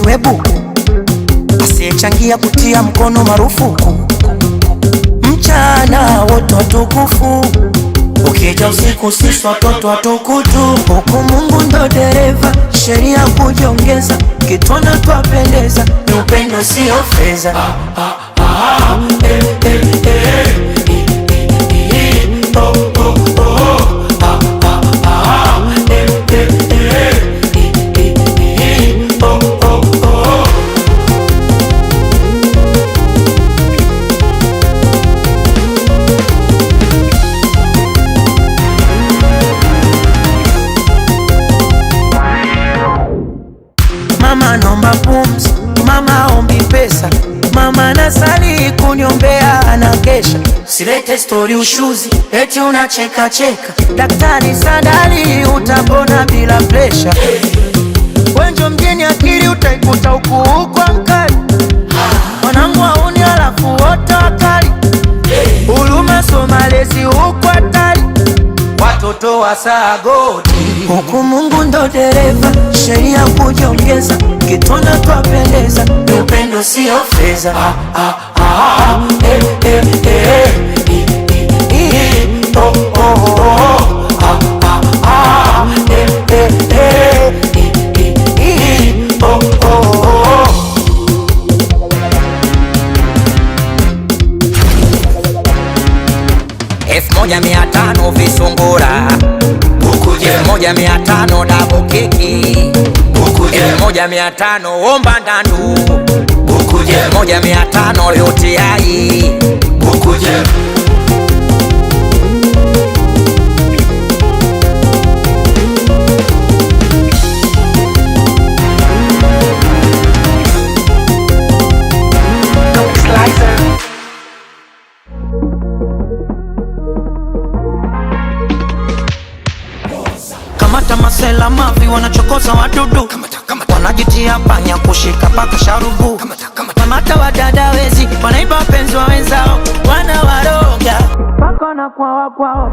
webu, asiyechangia kutia mkono marufuku. Mchana wote watukufu, ukija usiku sisi watoto watukutu. Huku Mungu ndo dereva, sheria kujiongeza, kitwana twapendeza, ni upendo sio fedha. Mama nomba pumzi, mama ombi pesa, mama nasali kuniombea anakesha. Silete story ushuzi, eti unacheka cheka, daktari sadali utapona bila presha. Wenjo mjini akili utaikuta huku kwa mkali, mwanangu hauni alafu wote wakali. Huruma somalezi huku hatari, watoto wa sagoti. Huku Mungu ndo dereva, sheria kujiongeza, kitwana twapendeza, ni upendo sio fedha. Moja 500 visungura, 1500 double keki, 1500 omba ndandu, 1500 yote ai. Kamata masela mavi wanachokoza wadudu, wanajitia panya kushika paka sharubu. Kamata wadada wezi wanaiba penzi wa wenzao, wanawaroga paka na kwao.